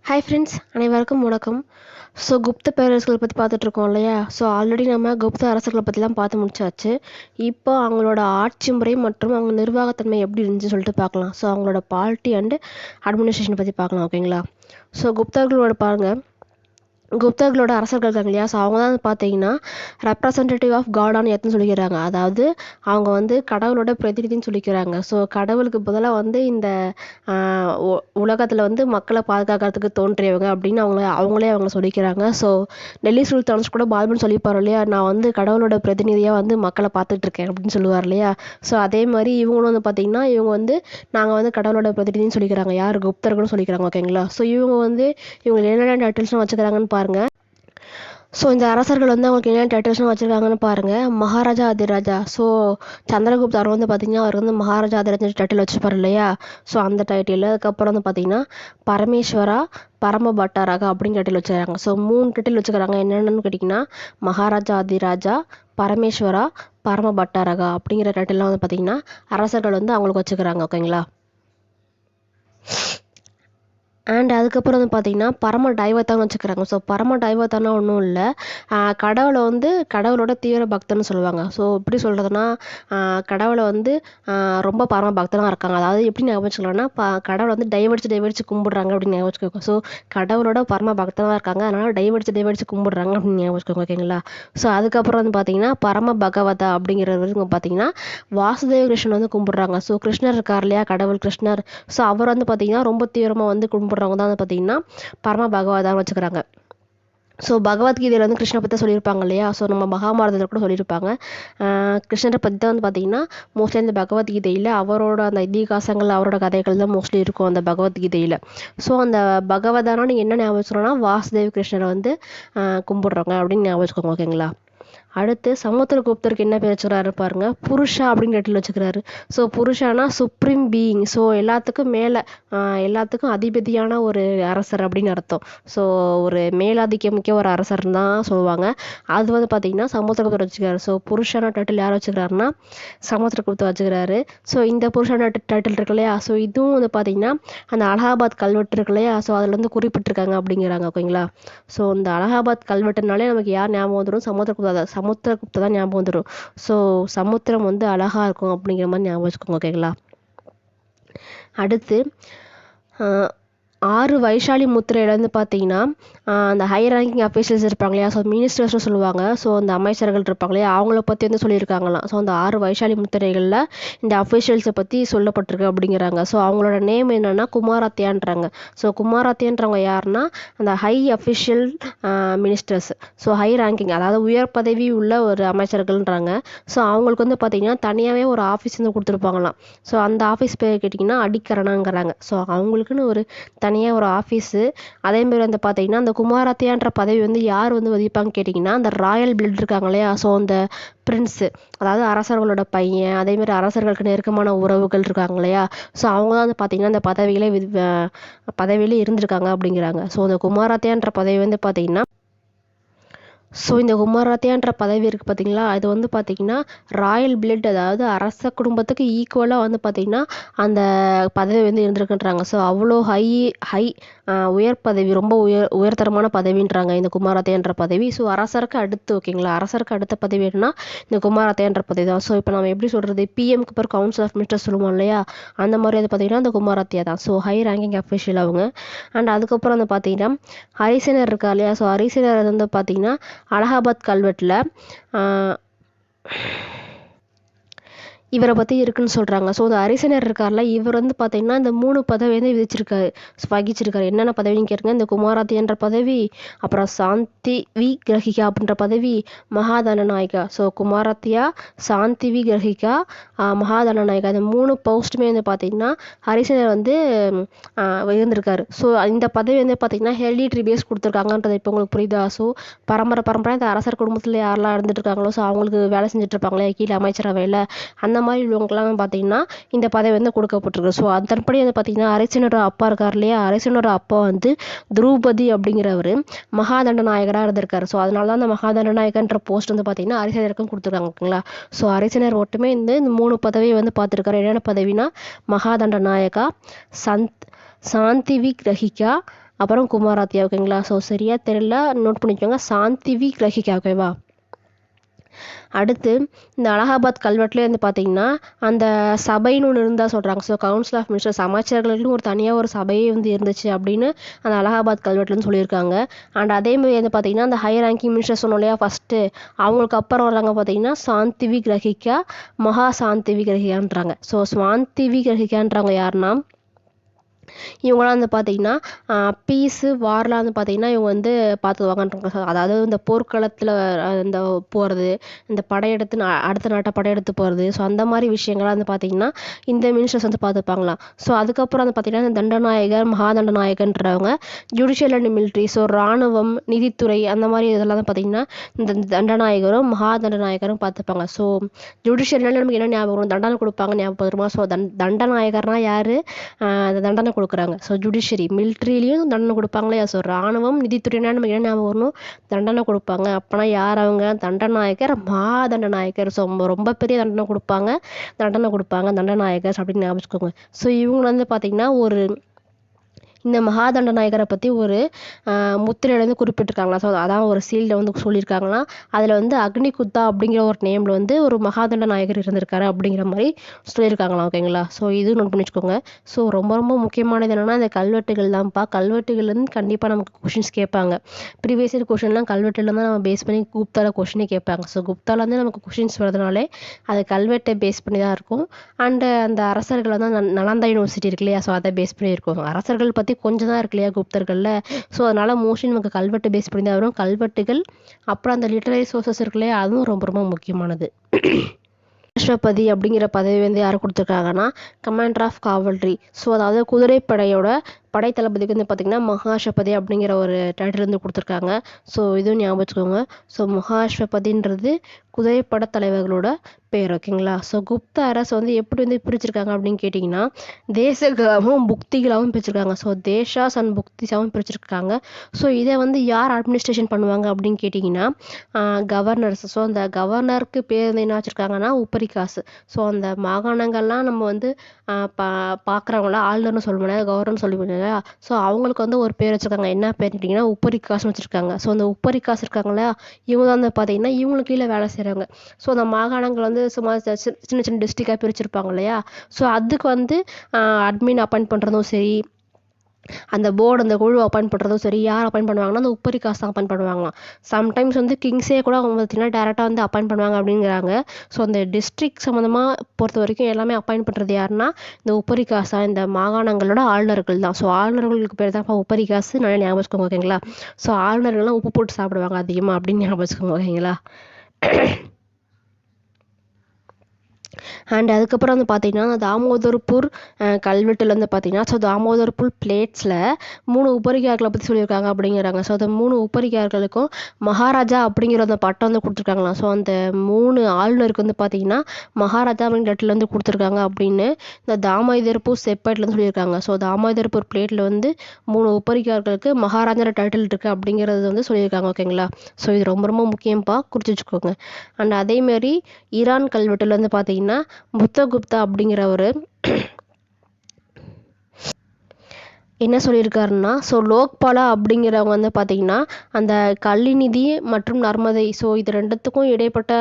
Hi friends, அனைவருக்கும் வணக்கம். So Gupta பேரரசுகளை பற்றி பார்த்துட்ருக்கோம் இல்லையா? ஸோ ஆல்ரெடி நம்ம குப்த அரசர்களை பற்றிலாம் பார்த்து முடிச்சாச்சு. இப்போ அவங்களோட ஆட்சி முறை மற்றும் அவங்க நிர்வாகத்தன்மை எப்படி இருந்துச்சுன்னு சொல்லிட்டு பார்க்கலாம். ஸோ அவங்களோட பாலிட்டி அண்டு அட்மினிஸ்ட்ரேஷன் பற்றி பார்க்கலாம். ஓகேங்களா? ஸோ குப்தர்களோட பாருங்கள், குப்தர்களோட அரசர்கள் இருக்காங்க இல்லையா? ஸோ அவங்க தான் பார்த்தீங்கன்னா ரெப்ரசன்டேட்டிவ் ஆஃப் காட் ஆன் எர்த்னு சொல்லிக்கிறாங்க. அதாவது அவங்க வந்து கடவுளோட பிரதிநிதின்னு சொல்லிக்கிறாங்க. ஸோ கடவுளுக்கு பதிலாக வந்து இந்த உலகத்தில் வந்து மக்களை பாதுகாக்கிறதுக்கு தோன்றியவங்க அப்படின்னு அவங்களே சொல்லிக்கிறாங்க. ஸோ டெல்லி சுல்தான்ஸ் கூட பால்பன் சொல்லிப்பார் இல்லையா, நான் வந்து கடவுளோட பிரதிநிதியாக வந்து மக்களை பார்த்துட்டு இருக்கேன் அப்படின்னு சொல்லுவார் இல்லையா? ஸோ அதே மாதிரி இவங்களும் வந்து பார்த்தீங்கன்னா இவங்க வந்து நாங்கள் வந்து கடவுளோட பிரதிநிதின்னு சொல்லிக்கிறாங்க. யார்? குப்தர்கள்னு சொல்லிக்கிறாங்க. ஓகேங்களா? ஸோ இவங்க என்னென்ன டைட்டில்ஸ்லாம் வச்சுக்கிறாங்கன்னு பாருங்க. ஸோ இந்த அரசர்கள் வந்து அவங்களுக்கு என்ன டைட்டில்ஸ்லாம் வச்சுருக்காங்கன்னு பாருங்கள். மகாராஜா அதிராஜா. ஸோ சந்திரகுப்தர் அவர் வந்து பார்த்திங்கன்னா அவர் வந்து மகாராஜா அதிராஜா டைட்டில் வச்சுருப்பார் இல்லையா? ஸோ அந்த டைட்டில். அதுக்கப்புறம் வந்து பார்த்திங்கன்னா பரமேஸ்வரா பரம பட்டாரகா அப்படின்னு டைட்டில் வச்சுருக்காங்க. ஸோ 3 டைட்டில் வச்சுக்கிறாங்க. என்னென்னு கேட்டிங்கன்னா மகாராஜா அதிராஜா, பரமேஸ்வரா, பரம பட்டாரகா அப்படிங்கிற டைட்டில்லாம் வந்து பார்த்திங்கன்னா அரசர்கள் வந்து அவங்களுக்கு வச்சுக்கிறாங்க. ஓகேங்களா? அண்ட் அதுக்கப்புறம் வந்து பார்த்திங்கன்னா பரம டைவத்தான்னு வச்சுக்கிறாங்க. ஸோ பரம டைவத்தானா ஒன்றும் இல்லை, கடவுளை வந்து கடவுளோட தீவிர பக்தன்னு சொல்லுவாங்க. ஸோ எப்படி சொல்கிறதுனா கடவுளை வந்து ரொம்ப பரம பக்தனாக இருக்காங்க. அதாவது எப்படி ஞாபகம் வச்சுக்கலாம்னா கடவுளை வந்து டைவடிச்சு கும்பிடுறாங்க அப்படின்னு ஞாபகம் வச்சுக்கோங்க. ஸோ கடவுளோட பரம பக்தனாக இருக்காங்க, அதனால் டைவடிச்சு கும்பிடுறாங்க அப்படின்னு ஞாபகம் வச்சுக்கோங்க. ஓகேங்களா? ஸோ அதுக்கப்புறம் வந்து பார்த்திங்கன்னா பரம பகவதா அப்படிங்கிறவங்க பார்த்திங்கன்னா வாசுதேவ கிருஷ்ணன் வந்து கும்பிடுறாங்க. ஸோ கிருஷ்ணர் இருக்கார் இல்லையா, கடவுள் கிருஷ்ணர். ஸோ அவர் வந்து பார்த்திங்கன்னா ரொம்ப தீவிரமாக வந்து கும்பிடுறவங்க தான் வந்து பார்த்திங்கன்னா பரம பகவதான்னு வச்சுக்கிறாங்க. ஸோ பகவத்கீதையில் வந்து கிருஷ்ணரை பற்றி சொல்லியிருப்பாங்க இல்லையா? ஸோ நம்ம மகாபாரதத்தில் கூட சொல்லியிருப்பாங்க. கிருஷ்ணரை பற்றி தான் வந்து பார்த்திங்கன்னா மோஸ்ட்லி அந்த பகவத்கீதையில் அவரோட அந்த இதிகாசங்கள் அவரோட கதைகள் தான் மோஸ்ட்லி இருக்கும் அந்த பகவத்கீதையில். ஸோ அந்த பகவதானா நீங்கள் என்ன ஞாபகம் வச்சுக்கணும்னா வாசுதேவ் கிருஷ்ணரை வந்து கும்பிடுறாங்க அப்படின்னு ஞாபகம் வச்சுக்கோங்க. ஓகேங்களா? அடுத்து சமுத்திரகுப்தருக்கு என்ன பேர் வச்சுக்கிறாரு பாருங்க, புருஷா அப்படின்னு டைட்டில் வச்சுக்கிறாரு. ஸோ புருஷானா சுப்ரீம் பீயிங். ஸோ எல்லாத்துக்கும் மேலே எல்லாத்துக்கும் அதிபதியான ஒரு அரசர் அப்படின்னு அர்த்தம். ஸோ ஒரு மேலாதிக்கம் மிக்க ஒரு அரசர் தான் சொல்லுவாங்க. அது வந்து பார்த்திங்கன்னா சமுத்திரகுப்தர் வச்சுக்கிறாரு. ஸோ புருஷான டைட்டில் யார் வச்சுக்கிறாருன்னா சமுத்திரகுப்தர் வச்சுக்கிறாரு. ஸோ இந்த புருஷான டைட்டில் இருக்கு இல்லையா? ஸோ இதுவும் வந்து பார்த்திங்கன்னா அந்த அலகாபாத் கல்வெட்டு இருக்கு இல்லையா? ஸோ அதில் வந்து குறிப்பிட்டிருக்காங்க அப்படிங்கிறாங்க. ஓகேங்களா? ஸோ இந்த அலகாபாத் கல்வெட்டுனாலே நமக்கு யார் ஞாபகம் வந்துடும்? சமுத்திரகுப்தர் தான் ஞாபகம் வந்துடும். ஸோ சமுத்திரம் வந்து அழகாக இருக்கும் அப்படிங்கிற மாதிரி ஞாபகம் வச்சுக்கோங்க. ஓகேங்களா? அடுத்து 6 வைஷாலி முத்திரையில் வந்து பார்த்தீங்கன்னா அந்த ஹை ரேங்கிங் அஃபீஷியல்ஸ் இருப்பாங்க இல்லையா? ஸோ மினிஸ்டர்ஸ்னு சொல்லுவாங்க. ஸோ அந்த அமைச்சர்கள் இருப்பாங்க இல்லையா? அவங்கள பற்றி வந்து சொல்லியிருக்காங்களாம். ஸோ அந்த 6 வைஷாலி முத்திரைகளில் இந்த அஃபீஷியல்ஸை பற்றி சொல்லப்பட்டிருக்கு அப்படிங்கிறாங்க. ஸோ அவங்களோட நேம் என்னென்னா குமாரத்தியான்றாங்க. ஸோ குமாரத்தியன்றவங்க யாருன்னா அந்த high official ministers. So high ranking அதாவது உயர் பதவி உள்ள ஒரு அமைச்சர்கள்ன்றாங்க. ஸோ அவங்களுக்கு வந்து பார்த்திங்கன்னா தனியாகவே ஒரு ஆஃபீஸ் வந்து கொடுத்துருப்பாங்களாம். ஸோ அந்த ஆஃபீஸ் பேர் கேட்டிங்கன்னா அடிக்கரணங்கிறாங்க. ஸோ அவங்களுக்குன்னு ஒரு தனியாக ஒரு ஆஃபீஸு. அதேமாரி வந்து பார்த்திங்கன்னா அந்த குமாரத்தியான்ற பதவி வந்து யார் வந்து வதிப்பாங்கன்னு கேட்டிங்கன்னா அந்த ராயல் பிளட் இருக்காங்க இல்லையா? ஸோ அந்த பிரின்ஸு, அதாவது அரசர்களோட பையன், அதேமாரி அரசர்களுக்கு நெருக்கமான உறவுகள் இருக்காங்க இல்லையா? ஸோ அவங்க தான் வந்து பார்த்திங்கன்னா அந்த பதவியிலே இருந்திருக்காங்க அப்படிங்கிறாங்க. ஸோ அந்த குமாரத்தியான்ற பதவி வந்து பார்த்திங்கன்னா இந்த குமாரத்தியான்ற பதவி இருக்குது பார்த்தீங்களா? அது வந்து பார்த்திங்கன்னா ராயல் பிளட், அதாவது அரச குடும்பத்துக்கு ஈக்குவலாக வந்து பார்த்திங்கன்னா அந்த பதவி வந்து இருந்திருக்குன்றாங்க. ஸோ அவ்வளோ ஹை உயர் பதவி, ரொம்ப உயர்தரமான பதவின்றாங்க இந்த குமாரத்தியான்ற பதவி. ஸோ அரசருக்கு அடுத்து, ஓகேங்களா, அரசருக்கு அடுத்த பதவி என்னன்னா இந்த குமாரத்தியான்ற பதவி தான். ஸோ இப்போ நம்ம எப்படி சொல்கிறது, பிஎம்க்கு பிறகு கவுன்சில் ஆஃப் மினிஸ்டர்ஸ் சொல்லுவோம் இல்லையா? அந்த மாதிரி வந்து பார்த்திங்கன்னா அந்த குமாரத்தியா தான். ஸோ ஹை ரேங்கிங் அஃபிஷியல் அவங்க. அண்ட் அதுக்கப்புறம் வந்து பார்த்திங்கன்னா ஹரிசேனர் இருக்கா இல்லையா? ஸோ ஹரிசேனர் வந்து பார்த்திங்கன்னா அலகாபாத் கல்வெட்டில் இவரை பற்றி இருக்குன்னு சொல்கிறாங்க. ஸோ இந்த ஹரிசேனர் இருக்கார்ல, இவர் வந்து பார்த்திங்கன்னா இந்த 3 பதவி வந்து வகிச்சிருக்காரு. என்னென்ன பதவின்னு கேட்டுங்க, இந்த குமாரத்தியன்ற பதவி, அப்புறம் சாந்தி விக்கிரகிகா அப்படின்ற பதவி, மகாதனநாயகா. ஸோ குமாரத்தியா, சாந்தி விக்கிரகிகா, மகாதனநாயகா, இந்த 3 போஸ்ட்டுமே வந்து பார்த்திங்கன்னா ஹரிசேனர் வந்து இருந்திருக்காரு. ஸோ இந்த பதவி வந்து பார்த்திங்கன்னா ஹெரிடிட்ரி பேஸ் கொடுத்துருக்காங்கன்றது இப்போ உங்களுக்கு புரியுதா? ஸோ பரம்பரை இந்த அரசர் குடும்பத்தில் யாரெல்லாம் இருந்துட்டு இருக்காங்களோ, ஸோ அவங்களுக்கு வேலை செஞ்சுட்டு இருப்பாங்களே கீழே அமைச்சரவையில், அந்த மாதிரி உள்ளவங்கலாம் பார்த்திங்கன்னா இந்த பதவி வந்து கொடுக்கப்பட்டிருக்கு. ஸோ அதன்படி வந்து பார்த்திங்கன்னா அரசனோட அப்பா இருக்கார் இல்லையா? அரசனோட அப்பா வந்து துருபதி அப்படிங்கிறவர் மகாதண்டநாயகராக இருந்திருக்காரு. ஸோ அதனால தான் அந்த மகாதண்டநாயகன்ற போஸ்ட் வந்து பார்த்திங்கன்னா அரசனருக்கும் கொடுத்துருக்காங்க. ஓகேங்களா? ஸோ அரசனர் மட்டுமே இந்த 3 பதவியை வந்து பார்த்துருக்காரு. என்னென்ன பதவினா மகாதண்டநாயகா, சாந்தி விக்கிரகிகா, அப்புறம் குமாராத்தியா, ஓகேங்களா. ஸோ சரியா தெரியல, நோட் பண்ணிக்கோங்க. சாந்திவி கிரகிகா, ஓகேவா. அடுத்து இந்த அலகாபாத் கல்வெட்டுலேயே வந்து பார்த்தீங்கன்னா அந்த சபைன்னு ஒன்று இருந்தால் சொல்கிறாங்க. ஸோ கவுன்சில் ஆஃப் மினிஸ்டர்ஸ், அமைச்சர்களுக்குன்னு ஒரு தனியாக ஒரு சபையே வந்து இருந்துச்சு அப்படின்னு அந்த அலகாபாத் கல்வெட்டுலன்னு சொல்லியிருக்காங்க. அண்ட் அதேமாதிரி வந்து பார்த்தீங்கன்னா அந்த ஹை ரேங்கிங் மினிஸ்டர் சொன்னோம் இல்லையா ஃபஸ்ட்டு, அவங்களுக்கு அப்புறம் வர்றாங்க பார்த்தீங்கன்னா சாந்திவி கிரகிகா, மகா சாந்திவி கிரகிகான்றாங்க. ஸோ சாந்திவி கிரகிகான்றவங்க யாருன்னா, இவங்களாம் வந்து பார்த்தீங்கன்னா பீஸு வார்லாம் வந்து பார்த்தீங்கன்னா இவங்க வந்து பார்த்துக்குவாங்கன்றாங்க. அதாவது இந்த போர்க்களத்தில் இந்த போகிறது, இந்த படையெடுத்து அடுத்த நாட்டை படையெடுத்து போகிறது, ஸோ அந்த மாதிரி விஷயங்கள்லாம் வந்து பார்த்தீங்கன்னா இந்த மினிஸ்டர்ஸ் வந்து பார்த்துப்பாங்களாம். ஸோ அதுக்கப்புறம் வந்து பார்த்தீங்கன்னா இந்த தண்டநாயகர், மகாதண்டநாயகன்றவங்க ஜுடிஷியல் அண்ட் மிலிட்ரி, ஸோ இராணுவம், நிதித்துறை, அந்த மாதிரி இதெல்லாம் வந்து பார்த்தீங்கன்னா இந்த தண்டநாயகரும் மகாதண்டநாயகரும் பார்த்துப்பாங்க. ஸோ ஜுடிஷியல்னால நமக்கு என்ன ஞாபகம் வரும்? தண்டனை கொடுப்பாங்க ஞாபகம் வருமா? ஸோ தண்டநாயகர்னா யார்? அந்த தண்டனை கொடுக்குறாங்க. ஸோ ஜுடிஷியரி, மிலிட்ரிலையும் தண்டனை கொடுப்பாங்களே. ஸோ இராணுவம், நிதித்துறைனா நம்ம என்ன ஞாபகம் வரணும்? தண்டனை கொடுப்பாங்க. அப்போனா யார் அவங்க? தண்டநாயகர், மகாதண்டநாயகர். ஸோ ரொம்ப பெரிய தண்டனை கொடுப்பாங்க, தண்டநாயகர் அப்படின்னு ஞாபகம் வச்சுக்கோங்க. ஸோ இவங்க வந்து பார்த்தீங்கன்னா இந்த மகாதண்டநாயகரை பற்றி ஒரு முத்திரையில வந்து குறிப்பிட்டிருக்காங்களா. ஸோ அதான் ஒரு சீல்டில் வந்து சொல்லியிருக்காங்கன்னா அதில் வந்து அக்னிகுத்தா அப்படிங்கிற ஒரு நேமில் வந்து ஒரு மகாதண்டநாயகர் இருந்திருக்காரு அப்படிங்கிற மாதிரி சொல்லியிருக்காங்களாம், ஓகேங்களா. ஸோ இது நோட் பண்ணி வச்சுக்கோங்க. ஸோ ரொம்ப ரொம்ப முக்கியமானது என்னென்னா இந்த கல்வெட்டுகள் தான்ப்பா. கல்வெட்டுகள்லேருந்து கண்டிப்பாக நமக்கு கொஷின்ஸ் கேட்பாங்க. ப்ரீவியஸ் இயர் கொஷின்லாம் கல்வெட்டுல தான் நம்ம பேஸ் பண்ணி குப்தாவில் கொஷினே கேட்பாங்க. ஸோ குப்தாலேருந்து நமக்கு கொஷின்ஸ் வரதுனாலே அது கல்வெட்டை பேஸ் பண்ணி தான் இருக்கும். அண்டு அந்த அரசர்கள் வந்து நலந்தா யூனிவர்சிட்டி இருக்கு இல்லையா, ஸோ அதை பேஸ் பண்ணி இருக்கும். அரசர்கள் பற்றி கொஞ்சம் தான் இருக்கு இல்லையா குப்தர்களில். ஸோ அதனால் மோஸ்ட்லி நமக்கு கல்வெட்டு பேஸ் பண்ணி தான் வரும். கல்வெட்டுகள், அப்புறம் அந்த லிட்டரரி சோர்சஸ் இருக்கு இல்லையா, அதுவும் ரொம்ப ரொம்ப முக்கியமானது. ராஷ்டிரபதி அப்படிங்கிற பதவி வந்து யார் கொடுத்துருக்காங்கன்னா கமாண்டர் ஆஃப் காவல்ரி. ஸோ அதாவது குதிரைப்படையோட படைத்தளபதிக்கு வந்து பார்த்திங்கன்னா மகாஷ்வபதி அப்படிங்கிற ஒரு டைட்டில் வந்து கொடுத்துருக்காங்க. ஸோ இதுவும் ஞாபகம் வச்சுக்கோங்க. ஸோ மகாஷ்வபதின்றது குதிரைப்பட தலைவர்களோட பேர், ஓகேங்களா. ஸோ குப்த அரசு வந்து எப்படி வந்து பிரிச்சிருக்காங்க அப்படின்னு கேட்டிங்கன்னா தேசங்களாகவும் புக்திகளாகவும் பிரிச்சிருக்காங்க. ஸோ தேஷாஸ் அண்ட் புக்திஸாகவும் பிரிச்சிருக்காங்க. ஸோ இதை வந்து யார் அட்மினிஸ்ட்ரேஷன் பண்ணுவாங்க அப்படின்னு கேட்டிங்கன்னா கவர்னர்ஸ். ஸோ அந்த கவர்னருக்கு பேர் வந்து என்ன வச்சுருக்காங்கன்னா உப்பரிகாசு. ஸோ அந்த மாகாணங்கள்லாம் நம்ம வந்து பார்க்குறவங்கள ஆளுநர்னு சொல்ல முடியாது, கவர்னர்னு சொல்லி முடியாது. ஸோ அவங்களுக்கு வந்து ஒரு பேர் வச்சுருக்காங்க. என்ன பேர் கேட்டிங்கன்னா உப்பரிகாசுன்னு வச்சுருக்காங்க. ஸோ அந்த உப்பரிகாசு இருக்காங்களா, இவங்க வந்து பார்த்தீங்கன்னா இவங்களுக்கு கீழே வேலை செய்கிறாங்க. ஸோ அந்த மாகாணங்கள் வந்து சும்மா சின்ன சின்ன டிஸ்ட்ரிக்டாக பிரிச்சிருப்பாங்க இல்லையா, ஸோ அதுக்கு வந்து அட்மின் அப்பாயிண்ட் பண்ணுறதும் சரி, அந்த போர்டு அந்த குழு அப்பாயிண்ட் பண்ணுறதும் சரி, யார் அப்பாயிண்ட் பண்ணுவாங்கன்னா அந்த உப்பரிகாசு தான் அப்பாயிண்ட் பண்ணுவாங்களாம். சம்டைம்ஸ் வந்து கிங்ஸே கூட அவங்க பார்த்தீங்கன்னா டேரெக்டாக வந்து அப்பாயிண்ட் பண்ணுவாங்க அப்படிங்கிறாங்க. ஸோ அந்த டிஸ்ட்ரிக்ட் சம்மந்தமாக பொறுத்த வரைக்கும் எல்லாமே அப்பாயிண்ட் பண்ணுறது யாருன்னா இந்த உப்பரிகாசா, இந்த மாகாணங்களோட ஆளுநர்கள் தான். ஸோ ஆளுநர்களுக்கு பேர் தான் உப்பரிகாசு, நல்லா ஞாபகம் வச்சுக்கோங்க, ஓகேங்களா. ஸோ ஆளுநர்கள்லாம் உப்பு போட்டு சாப்பிடுவாங்க அதிகமாக அப்படின்னு ஞாபகம் வச்சுக்கோங்க, ஓகேங்களா. அண்ட் அதுக்கப்புறம் வந்து பார்த்தீங்கன்னா தாமோதர்பூர் கல்வெட்டில் வந்து பார்த்தீங்கன்னா ஸோ தாமோதர்பூர் பிளேட்ஸில் 3 உபரிகார்களை பற்றி சொல்லியிருக்காங்க அப்படிங்கிறாங்க. ஸோ அந்த 3 உபரிகார்களுக்கும் மகாராஜா அப்படிங்கிற அந்த பட்டம் வந்து கொடுத்துருக்காங்களாம். ஸோ அந்த 3 ஆளுநருக்கு வந்து பார்த்தீங்கன்னா மகாராஜா அப்படிங்கிற இடத்துல வந்து கொடுத்துருக்காங்க அப்படின்னு இந்த தாமோதர்பூர் செப்பேட்லேருந்து சொல்லியிருக்காங்க. ஸோ தாமோதர்பூர் பிளேட்டில் வந்து 3 உபரிகார்களுக்கு மகாராஜா டைட்டில் இருக்குது அப்படிங்கிறது வந்து சொல்லியிருக்காங்க, ஓகேங்களா. ஸோ இது ரொம்ப ரொம்ப முக்கியம்ப்பா, குறித்து வச்சுக்கோங்க. அண்ட் அதேமாரி ஈரான் கல்வெட்டில் வந்து பார்த்தீங்கன்னா புத்தகுப்தா அப்படிங்கிறவர் என்ன சொல்லியிருக்காருன்னா ஸோ லோக்பாலா அப்படிங்கிறவங்க வந்து பார்த்திங்கன்னா அந்த கல்லிநிதி மற்றும் நர்மதை, ஸோ இது ரெண்டுத்துக்கும் இடைப்பட்ட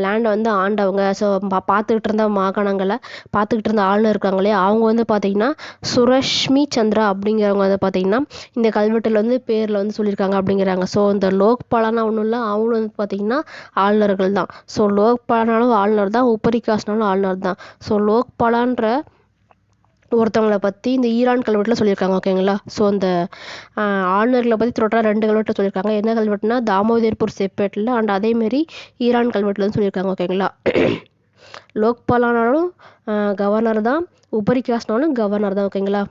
லேண்டை வந்து ஆண்டவங்க. ஸோ பார்த்துக்கிட்டு இருந்த மாகாணங்களை பார்த்துக்கிட்டு இருந்த ஆளுநர் இருக்காங்களே, அவங்க வந்து பார்த்திங்கன்னா சுரஷ்மி சந்திரா அப்படிங்கிறவங்க வந்து பார்த்திங்கன்னா இந்த கல்வெட்டில் வந்து பேரில் வந்து சொல்லியிருக்காங்க அப்படிங்கிறாங்க. ஸோ இந்த லோக்பாலானா ஒன்றும் இல்லை, அவங்களும் வந்து பார்த்திங்கன்னா ஆளுநர்கள் தான். ஸோ லோக்பாலானாலும் ஆளுநர் தான், உப்பரிகாஸ்னாலும் ஆளுநர் தான். ஸோ லோக்பாலான்ற ஒருத்தவங்களை பற்றி இந்த ஈரான் கல்வெட்டில் சொல்லியிருக்காங்க, ஓகேங்களா. ஸோ அந்த ஆளுநர்களை பற்றி டோட்டலாக 2 கல்வெட்டில் சொல்லியிருக்காங்க. என்ன கல்வெட்டுனா தாமோதர்பூர் செப்பேட்டில் அண்ட் அதேமாரி ஈரான் கல்வெட்டில் வந்து சொல்லியிருக்காங்க, ஓகேங்களா. லோக்பாலானாலும் கவர்னர் தான், உபரிகாஸ்னாலும் கவர்னர் தான், ஓகேங்களா.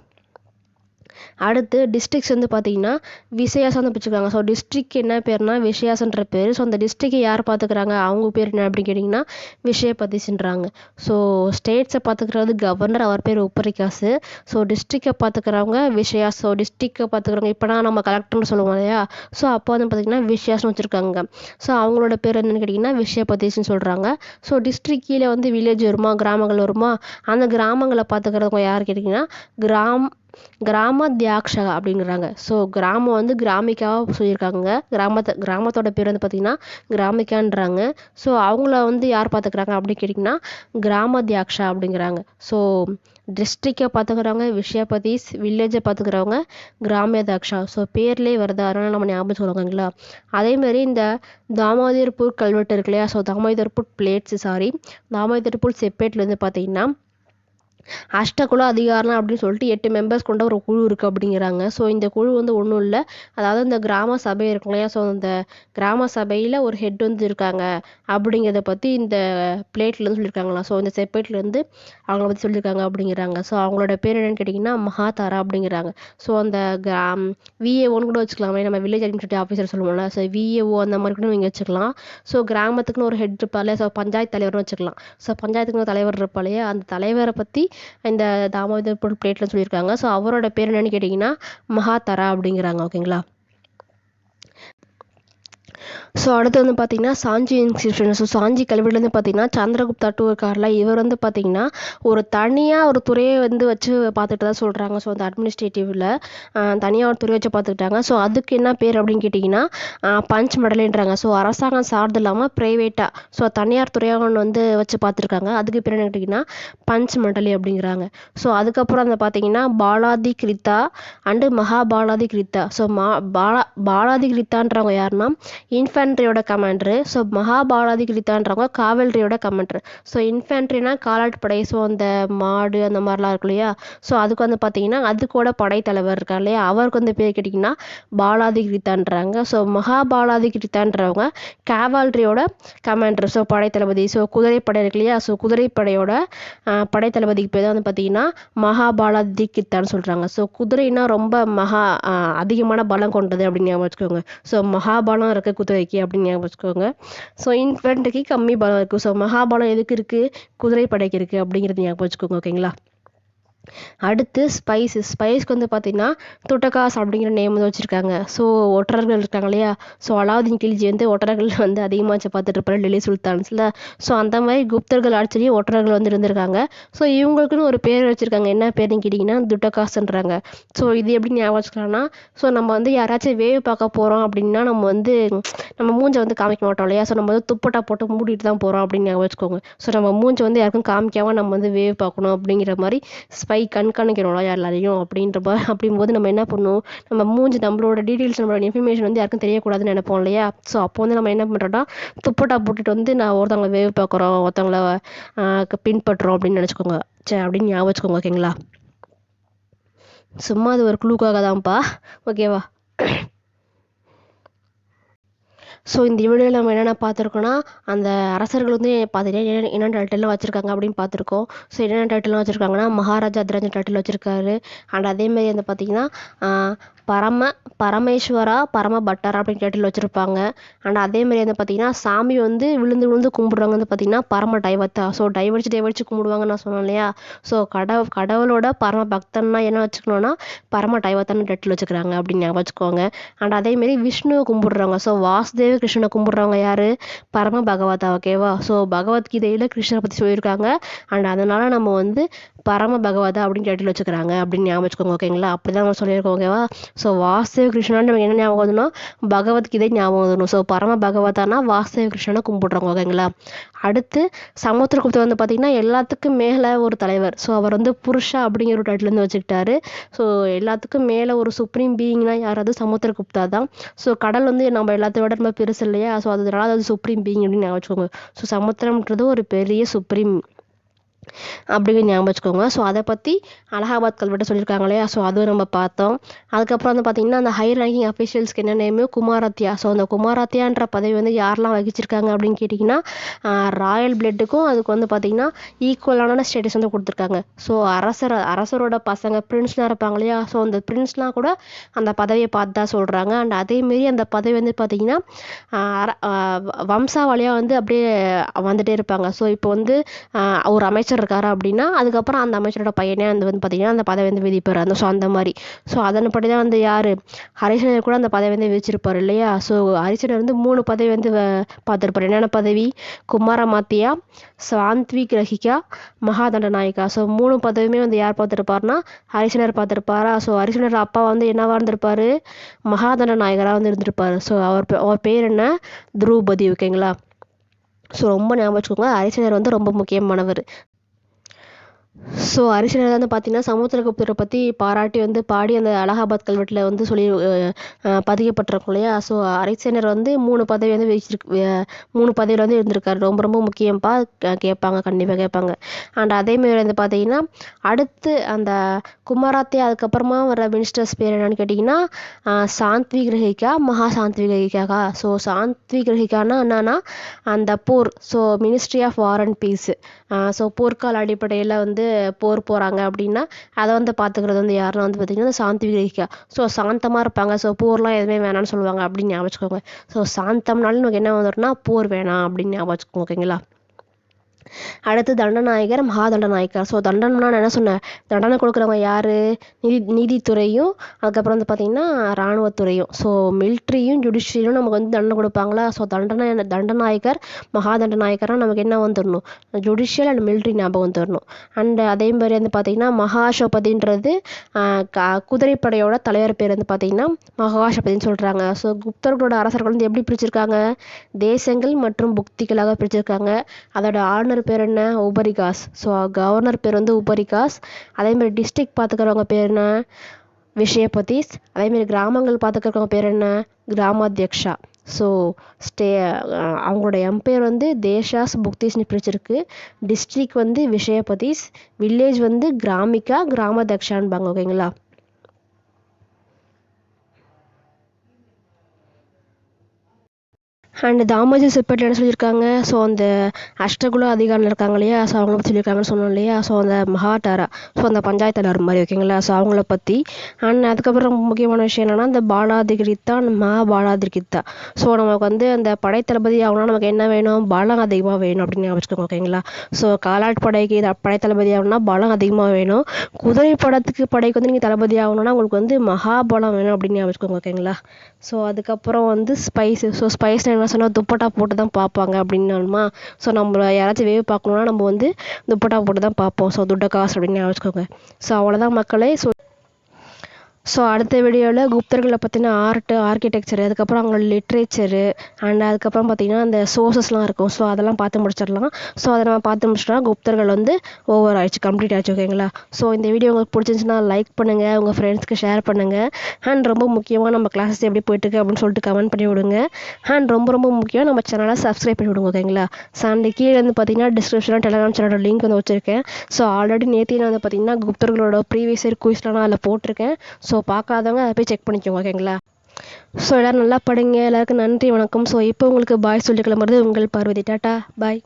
அடுத்து டிஸ்ட்ரிக்ஸ் வந்து பார்த்தீங்கன்னா விஷயாசம் பிடிச்சிருக்காங்க. ஸோ டிஸ்ட்ரிக்ட் என்ன பேர்னா விஷயாசன்ற பேர். ஸோ அந்த டிஸ்ட்ரிக்டை யார் பார்த்துக்கிறாங்க, அவங்க பேர் என்ன அப்படின்னு கேட்டிங்கன்னா விஷயபதிஸ்ன்றாங்க. ஸோ ஸ்டேட்ஸை பார்த்துக்கிறது கவர்னர், அவர் பேர் உப்பரிகாசு. ஸோ டிஸ்ட்ரிக்டை பார்த்துக்கிறவங்க விஷயா. ஸோ டிஸ்ட்ரிக்டை பார்த்துக்கிறவங்க இப்போனா நம்ம கலெக்டர்னு சொல்லுவோம் இல்லையா, ஸோ அப்போ வந்து பார்த்திங்கன்னா விஷயாசம் வச்சுருக்காங்க. ஸோ அவங்களோட பேர் என்னென்னு கேட்டிங்கன்னா விஷயபதிஸ்ன்னு சொல்கிறாங்க. ஸோ டிஸ்ட்ரிக்ட் கீழே வந்து வில்லேஜ் வருமா, கிராமங்கள் வருமா, அந்த கிராமங்களை பார்த்துக்கிறவங்க யார் கேட்டிங்கன்னா கிராமத்யாக்ஷகா அப்படிங்கிறாங்க. ஸோ கிராமம் வந்து கிராமிக்காவாக சொல்லியிருக்காங்க. கிராமத்தோட பேர் வந்து பார்த்திங்கன்னா கிராமிக்கான்றாங்க. ஸோ அவங்கள வந்து யார் பார்த்துக்கிறாங்க அப்படின்னு கேட்டிங்கன்னா கிராமத்யாக்ஷா அப்படிங்கிறாங்க. ஸோ டிஸ்ட்ரிக்டை பார்த்துக்கிறவங்க விஷயபதிஸ், வில்லேஜை பார்த்துக்கிறவங்க கிராமத்யாக்ஷா. ஸோ பேர்லேயே வருது, அதனால் நம்ம ஞாபகம் சொல்லுவாங்களா. அதேமாதிரி இந்த தாமோதர்பூர் கல்வெட்டு இருக்கு இல்லையா, ஸோ தாமோதர்பூர் தாமோதர்பூர் செப்பேட்லேருந்து பார்த்தீங்கன்னா அஷ்டகுல அதிகாரம் அப்படின்னு சொல்லிட்டு 8 மெம்பர்ஸ் கொண்ட ஒரு குழு இருக்குது அப்படிங்கிறாங்க. ஸோ இந்த குழு வந்து ஒன்றும் இல்லை, அதாவது இந்த கிராம சபை இருக்கும் இல்லையா, ஸோ அந்த கிராம சபையில் ஒரு ஹெட் வந்து இருக்காங்க அப்படிங்கிறத பற்றி இந்த பிளேட்லேருந்து சொல்லியிருக்காங்களாம். ஸோ இந்த செப்பேட்லேருந்து அவங்கள பற்றி சொல்லியிருக்காங்க அப்படிங்கிறாங்க. ஸோ அவங்களோட பேர் என்னென்னு கேட்டிங்கன்னா மகாதாரா அப்படிங்கிறாங்க. ஸோ அந்த விஏஓன்னு கூட வச்சுக்கலாமே, நம்ம வில்லேஜ் அட்மினிஸ்ட்ரேட்டிவ் ஆஃபீஸர் சொல்லுவோம்ல, ஸோ விஏஓ அந்த மாதிரி கூட நீங்கள் வச்சுக்கலாம். ஸோ கிராமத்துக்குன்னு ஒரு ஹெட் இருப்பாலே, ஸோ பஞ்சாயத்து தலைவர்னு வச்சுக்கலாம். ஸோ பஞ்சாயத்துக்குன்னு தலைவர் இருப்பாலே, அந்த தலைவரை பற்றி இந்த தாமோதர்பூர் பிளேட்ல சொல்லியிருக்காங்க. ஸோ அவரோட பேர் என்னன்னு கேட்டிங்கன்னா மகாதாரா அப்படிங்கிறாங்க. ஓகேங்களா. ஸோ அடுத்து வந்து பார்த்தீங்கன்னா சாஞ்சி இன்ஸ்கிரிப்ஷன். ஸோ சாஞ்சி கல்வெட்டுலேருந்து பார்த்தீங்கன்னா சந்திரகுப்தா டூ இருக்கார்ல, இவர் வந்து பார்த்தீங்கன்னா ஒரு தனியாக ஒரு துறையை வந்து வச்சு பார்த்துட்டு தான் சொல்கிறாங்க. ஸோ அந்த அட்மினிஸ்ட்ரேட்டிவில் தனியாக ஒரு துறை வச்சு பார்த்துக்கிட்டாங்க. ஸோ அதுக்கு என்ன பேர் அப்படின்னு கேட்டிங்கன்னா பஞ்ச் மெடல்ன்றாங்க. ஸோ அரசாங்கம் சார்ந்து இல்லாமல் ப்ரைவேட்டாக, ஸோ தனியார் துறையாக ஒன்று வந்து வச்சு பார்த்துருக்காங்க. அதுக்கு பேர் என்ன கேட்டிங்கன்னா பஞ்ச் மெடலி அப்படிங்கிறாங்க. ஸோ அதுக்கப்புறம் அந்த பார்த்தீங்கன்னா பாலாதி கிரித்தா அண்டு மகாபாலாதி கிரித்தா. ஸோ பாலாதி கிரித்தான்றவங்க யாருன்னா இன்ஃபேண்ட்ரியோட கமாண்டரு. ஸோ மகாபாலாதி கிரித்தான்றவங்க காவல்ரியோட கமாண்டர். ஸோ இன்ஃபேண்ட்ரினா காலாட்படை, ஸோ அந்த மாடு அந்த மாதிரிலாம் இருக்கு இல்லையா, ஸோ அதுக்கு வந்து பார்த்தீங்கன்னா அதுக்கூட படைத்தலைவர் இருக்கார் இல்லையா, அவருக்கு வந்து பேர் கேட்டிங்கன்னா பாலாதி கிரித்தான்றாங்க. ஸோ மகாபாலாதி கிரித்தான்றவங்க கேவால்ரியோட கமாண்டர், ஸோ படைத்தளபதி. ஸோ குதிரைப்படை இருக்கு இல்லையா, ஸோ குதிரைப்படையோட படைத்தளபதிக்கு பேர் தான் வந்து பார்த்தீங்கன்னா மகாபாலாதி கிரித்தான்னு சொல்கிறாங்க. ஸோ குதிரைனா ரொம்ப அதிகமான பலம் கொண்டது அப்படின்னு ஞாபகம் வச்சுக்கோங்க. ஸோ மகாபலம் இருக்குது குதிரைக்கு அப்படின்னு ஞாபகம் வச்சுக்கோங்க. ஸோ இன்ஃபேண்ட்ரிக்கு கம்மி பலம் இருக்குது. ஸோ மகாபலம் எதுக்கு இருக்குது, குதிரைப்படைக்கு இருக்குது அப்படிங்கிறது ஞாபகம் வச்சுக்கோங்க. ஓகேங்களா. அடுத்து ஸ்பைஸ்க்கு வந்து பார்த்தீங்கன்னா துட்டகாஸ் அப்படிங்கிற நேம் வந்து வச்சுருக்காங்க. ஸோ ஒற்றர்கள் இருக்காங்க இல்லையா, ஸோ அலாவுதீன் கில்ஜி வந்து ஒற்றர்கள் வந்து அதிகமாக வச்சு பார்த்துட்டு இருப்பாரு டெல்லி சுல்தான்ஸில். ஸோ அந்த மாதிரி குப்தர்கள் ஆட்சியும் ஒற்றர்கள் வந்து இருந்திருக்காங்க. ஸோ இவங்களுக்குன்னு ஒரு பேர் வச்சுருக்காங்க. என்ன பேர்னு கேட்டிங்கன்னா துட்டகாஸ்ன்றாங்க. ஸோ இது எப்படி ஞாபகம் வச்சுக்கலாம்னா, ஸோ நம்ம வந்து யாராச்சும் வேவு பார்க்க போகிறோம் அப்படின்னா நம்ம மூஞ்சை வந்து காமிக்க மாட்டோம் இல்லையா, ஸோ நம்ம வந்து துப்பட்டா போட்டு மூடிட்டு தான் போகிறோம் அப்படின்னு ஞாபகம் வச்சுக்கோங்க. ஸோ நம்ம மூஞ்சை வந்து யாருக்கும் காமிக்காமல் நம்ம வந்து வேவு பார்க்கணும் அப்படிங்கிற மாதிரி கண்காணிக்கிறோம்ல எல்லாரையும் அப்படிங்கும்போது நம்ம என்ன பண்ணுவோம், நம்ம மூஞ்சி நம்மளோட டீட்டெயில்ஸ் நம்மளோட இன்ஃபர்மேஷன் வந்து யாருக்கும் தெரியக்கூடாதுன்னு நினைப்போம் இல்லையா. ஸோ அப்போ வந்து நம்ம என்ன பண்ணுறோம்னா துப்பட்டா போட்டுட்டு வந்து நான் ஒருத்தவங்களை வேவு பார்க்குறோம், ஒருத்தவங்கள பின்பற்றுறோம் அப்படின்னு நினச்சிக்கோங்க. சரி அப்படின்னு ஞாபகம் வச்சுக்கோங்க. ஓகேங்களா. சும்மா அது ஒரு குழுக்காக தான்ப்பா. ஓகேவா. ஸோ இந்த வீடியோவில் நம்ம என்னென்ன பார்த்துருக்கோன்னா, அந்த அரசர்கள் வந்து பார்த்துட்டு என்னென்ன டைட்டில்லாம் வச்சுருக்காங்க அப்படின்னு பார்த்துருக்கோம். ஸோ என்னென்ன டைட்டில்லாம் வச்சுருக்காங்கன்னா மகாராஜா அதிராஜன் டைட்டில் வச்சுருக்காரு. அண்ட் அதேமாதிரி வந்து பார்த்திங்கன்னா பரமேஸ்வரா பரம பட்டரா அப்படின்னு டைட்டில் வச்சுருப்பாங்க. அண்ட் அதேமாதிரி வந்து பார்த்திங்கன்னா சாமி வந்து விழுந்து விழுந்து கும்பிட்றவங்க வந்து பார்த்திங்கன்னா பரம டைவத்தா. ஸோ டைவடிச்சு கும்பிடுவாங்கன்னு நான் சொன்னேன் இல்லையா. ஸோ கடவுளோட பரம பக்தன்னா என்ன வச்சுக்கணும்னா பரம டைவத்தான்னு டைட்டில் வச்சுக்கிறாங்க அப்படின்னு ஞாபகம் வச்சுக்கோங்க. அண்ட் அதேமாரி விஷ்ணுவை கும்பிட்றவங்க, ஸோ வாசுதேவ கிருஷ்ணனை கும்பிட்றவங்க யார், பரம பகவதா. ஓகேவா. ஸோ பகவத்கீதையில் கிருஷ்ணரை பற்றி சொல்லியிருக்காங்க. அண்ட் அதனால் நம்ம வந்து பரம பகவதா அப்படின்னு டைட்டில் வச்சுக்கிறாங்க அப்படின்னு ஞாபகம் வச்சுக்கோங்க. ஓகேங்களா. அப்படி தான் நம்ம சொல்லியிருக்கோம். ஓகேவா. ஸோ வாசுதேவ கிருஷ்ணான்னு நமக்கு என்ன ஞாபகம் வரணும், பகவத்கீதை ஞாபகம் வரணும். ஸோ பரம பகவதானா வாசுதேவ கிருஷ்ணனை கும்பிட்றோங்க. ஓகேங்களா. அடுத்து சமுத்திரகுப்தர் வந்து பார்த்திங்கன்னா எல்லாத்துக்கும் மேலே ஒரு தலைவர். ஸோ அவர் வந்து புருஷா அப்படிங்கிற ஒரு டைட்டில் வந்து வச்சுக்கிட்டாரு. ஸோ எல்லாத்துக்கும் மேலே ஒரு சுப்ரீம் பீயிங்னா யாராவது சமுத்திரகுப்தா தான். ஸோ கடல் வந்து நம்ம எல்லாத்தையும் விட ரொம்ப பெருசு இல்லையா, ஸோ அதனால அது சுப்ரீம் பீயிங் அப்படின்னு ஞாபகம் வச்சுக்கோங்க. ஸோ சமுத்திரம்ன்றது ஒரு பெரிய சுப்ரீம் அப்படிங்கிற ஞாபகம் வச்சுக்கோங்க. ஸோ அதை பற்றி அலகாபாத் கல்வெட்டு சொல்லியிருக்காங்க இல்லையா, ஸோ அதுவும் நம்ம பார்த்தோம். அதுக்கப்புறம் வந்து பார்த்திங்கன்னா அந்த ஹை ரேங்கிங் அஃபிஷியல்ஸ்க்கு என்ன நேமு, குமாரத்தியா. ஸோ அந்த குமாரத்தியான்ற பதவி வந்து யாரெல்லாம் வகிச்சிருக்காங்க அப்படின்னு கேட்டிங்கன்னா ராயல் பிளட்டுக்கும் அதுக்கு வந்து பார்த்திங்கன்னா ஈக்குவலான ஸ்டேட்டஸ் வந்து கொடுத்துருக்காங்க. ஸோ அரசரோட பசங்க பிரின்ஸ்லாம் இருப்பாங்க இல்லையா, ஸோ அந்த பிரின்ஸ்லாம் கூட அந்த பதவியை பார்த்து தான் சொல்கிறாங்க. அண்ட் அதேமாரி அந்த பதவி வந்து பார்த்திங்கன்னா வம்சாவளியாக வந்து அப்படியே வந்துகிட்டே இருப்பாங்க. ஸோ இப்போ வந்து ஒரு அமைச்சர் அமைச்சர் இருக்காரு அப்படின்னா அதுக்கப்புறம் அந்த அமைச்சரோட பையனே வந்து பார்த்தீங்கன்னா அந்த பதவி வந்து விதிப்பார் ஸோ அந்த மாதிரி ஸோ அதன்படி தான் வந்து யார் ஹரிசனர் கூட அந்த பதவி வந்து விதிச்சிருப்பார் இல்லையா. ஸோ ஹரிசனர் வந்து 3 பதவி வந்து பார்த்துருப்பார். என்னென்ன பதவி? குமாரமாத்தியா, சாந்த்வி கிரகிகா, மகாதண்டநாயகா. ஸோ 3 பதவியுமே வந்து யார் பார்த்துருப்பாருனா ஹரிசனர் பார்த்துருப்பாரா. ஸோ ஹரிசனர் அப்பா வந்து என்னவா இருந்திருப்பாரு? மகாதண்ட நாயகராக வந்து இருந்திருப்பாரு. ஸோ அவர் பேர் என்ன? துருபதி. ஓகேங்களா. ஸோ ரொம்ப ஞாபகம் வச்சுக்கோங்க, ஹரிசனர் வந்து ரொம்ப முக்கியமானவர். ஸோ ஹரிசனர் வந்து பார்த்தீங்கன்னா சமுத்திரகுப்தரை பற்றி பாராட்டி வந்து பாடி அந்த அலகாபாத் கல்வெட்டில் வந்து சொல்லி பதிக்கப்பட்டிருக்கும் இல்லையா. ஸோ ஹரிசனர் வந்து 3 பதவி வந்து வச்சிருக்கு, 3 பதவியில் வந்து இருந்திருக்காரு. ரொம்ப ரொம்ப முக்கியம்ப்பா, கேட்பாங்க, கண்டிப்பாக கேட்பாங்க. அண்ட் அதேமாரி வந்து பார்த்தீங்கன்னா அடுத்து அந்த குமாராத்தே அதுக்கப்புறமா வர மினிஸ்டர்ஸ் பேர் என்னன்னு கேட்டிங்கன்னா சாந்த்வி கிரகிகா, மகா சாந்த்வி கிரகிகா. ஸோ சாந்த்வி கிரகிகானா என்னன்னா அந்த போர், so ministry of war and peace. So போர்க்கால அடிப்படையில் வந்து போர் போகிறாங்க அப்படின்னா அதை வந்து பார்த்துக்கிறது வந்து யாருன்னா வந்து பார்த்திங்கன்னா சாந்தி கிரகிகா. ஸோ சாந்தமாக இருப்பாங்க. ஸோ போர்லாம் எதுவுமே வேணாம்னு சொல்லுவாங்க அப்படின்னு ஞாபகம் வச்சுக்கோங்க. ஸோ சாந்தம்னாலும் நமக்கு என்ன வந்துடும்னா போர் வேணாம் அப்படின்னு ஞாபகம் வச்சுக்கோங்க. ஓகேங்களா. அடுத்து தண்டநாயகர், மகாதண்டநாயகர். ஸோ தண்டனைனா என்ன சொன்னேன், தண்டனை கொடுக்குறவங்க யார்? நீதித்துறையும் அதுக்கப்புறம் வந்து பார்த்திங்கன்னா இராணுவத்துறையும். ஸோ மிலிட்ரியும் ஜுடிஷியலும் நமக்கு வந்து தண்டனை கொடுப்பாங்களா. ஸோ தண்டநாயகர், மகாதண்டநாயகர்னால் நமக்கு என்ன வந்துடணும்? ஜுடிஷியல் அண்ட் மிலிட்ரி ஞாபகம் வந்துடணும். அண்ட் அதே மாதிரி வந்து பார்த்திங்கன்னா மகாஷபதின்றது குதிரைப்படையோட தலைவர் பேர் வந்து பார்த்திங்கன்னா மகாஷபதின்னு சொல்கிறாங்க. ஸோ குப்தர்களோட அரசர்கள் வந்து எப்படி பிரிச்சிருக்காங்க? தேசங்கள் மற்றும் புக்திகளாக பிரிச்சிருக்காங்க. அதோட ஆளுநர் பேர் என்ன? உபரிகாஸ். ஸோ கவர்னர் பேர் வந்து உபரிகாஸ். அதேமாதிரி டிஸ்ட்ரிக்ட் பார்த்துக்கிறவங்க பேர் என்ன? விஷயபதிஸ். அதேமாரி கிராமங்கள் பார்த்துக்கிறவங்க பேர் என்ன? கிராமாத்தியக்ஷா. ஸோ அவங்களோட எம்பையர் வந்து தேஷாஸ் புக்திஸ்னு பிரிச்சிருக்கு. டிஸ்ட்ரிக்ட் வந்து விஷயபதிஸ், வில்லேஜ் வந்து கிராமிகா, கிராமாத்தியக்ஷான்பாங்க. ஓகேங்களா. அண்ட் தாமோஜி செப்பேட்டில் என்ன சொல்லியிருக்காங்க? ஸோ அந்த அஷ்டகுல அதிகாரிகள் இருக்காங்க இல்லையா. ஸோ அவங்கள பற்றி சொல்லியிருக்காங்கன்னு சொன்னோம் இல்லையா. ஸோ அந்த மகாட்டாரா, ஸோ அந்த பஞ்சாயத்து தலைவர் மாதிரி. ஓகேங்களா. ஸோ அவங்கள பற்றி. அண்ட் அதுக்கப்புறம் ரொம்ப முக்கியமான விஷயம் என்னென்னா இந்த பாலாதிகிரித்தா அண்ட் மகாபாலாதிகிரித்தா. ஸோ நமக்கு வந்து அந்த படைத்தளபதி ஆகணும்னா நமக்கு என்ன வேணும்? பலம் அதிகமாக வேணும் அப்படின்னு வச்சுக்கோங்க. ஓகேங்களா. ஸோ காலாட் படைக்கு படைத்தளபதி ஆகணும்னா பலம் அதிகமாக வேணும். குதிரை படைக்கு வந்து நீங்கள் தளபதி ஆகணும்னா உங்களுக்கு வந்து மகாபலம் வேணும் அப்படின்னு வச்சுக்கோங்க. ஓகேங்களா. ஸோ அதுக்கப்புறம் வந்து ஸ்பைஸு. ஸோ ஸ்பைஸ் என்ன சொன்னால் துப்பட்டா போட்டு தான் பார்ப்பாங்க அப்படின்னாலுமா. ஸோ நம்ம யாராச்சும் வேவ் பார்க்கணுன்னா நம்ம வந்து துப்பட்டா போட்டு தான் பார்ப்போம். ஸோ துட்டகாஸ் அப்படின்னு வச்சுக்கோங்க. ஸோ அவ்வளோதான் மக்களே. ஸோ அடுத்த வீடியோவில் குப்தர்களை பற்றின ஆர்கிடெக்சரு, அதுக்கப்புறம் அவங்களோட லிட்ரேச்சரு அண்ட் அதுக்கப்புறம் பார்த்திங்கன்னா அந்த சோர்சஸ்லாம் இருக்கும். ஸோ அதெல்லாம் பார்த்து முடிச்சிடலாம். ஸோ அதை நம்ம பார்த்து முடிச்சிட்டோம்னா குப்தர்கள் வந்து ஓவர் ஆயிடுச்சு, கம்ப்ளீட் ஆயிடுச்சு. ஓகேங்களா. ஸோ இந்த வீடியோ உங்களுக்கு பிடிச்சிருந்துச்சுன்னா லைக் பண்ணுங்கள், உங்கள் ஃப்ரெண்ட்ஸ்க்கு ஷேர் பண்ணுங்கள். அண்ட் ரொம்ப முக்கியமாக நம்ம கிளாஸஸ் எப்படி போயிட்டுருக்கு அப்படின்னு சொல்லிட்டு கமெண்ட் பண்ணி விடுங்க. அண்ட் ரொம்ப ரொம்ப முக்கியம் நம்ம சேனலை சப்ஸ்கிரைப் பண்ணி விடுங்க. ஓகேங்களா. ஸோ அந்த கீழே வந்து பார்த்திங்கன்னா டிஸ்கிரிப்ஷனில் டெலிகிராம் சேனலோட லிங்க் வந்து வச்சுருக்கேன். ஸோ ஆல்ரெடி நேற்று நான் வந்து பார்த்திங்கன்னா குப்தர்களோட ப்ரீவியஸ் இயர் குயிஸ்லாம் நான் அதில் போட்டிருக்கேன். ஸோ பார்க்காதவங்க அதை போய் செக் பண்ணிக்கோங்க. ஓகேங்களா. ஸோ எல்லோரும் நல்லா படிங்க. எல்லாருக்கும் நன்றி, வணக்கம். ஸோ இப்போ உங்களுக்கு பாய் சொல்லி கிளம்புறது உங்கள் பார்வதி. டாட்டா, பாய்.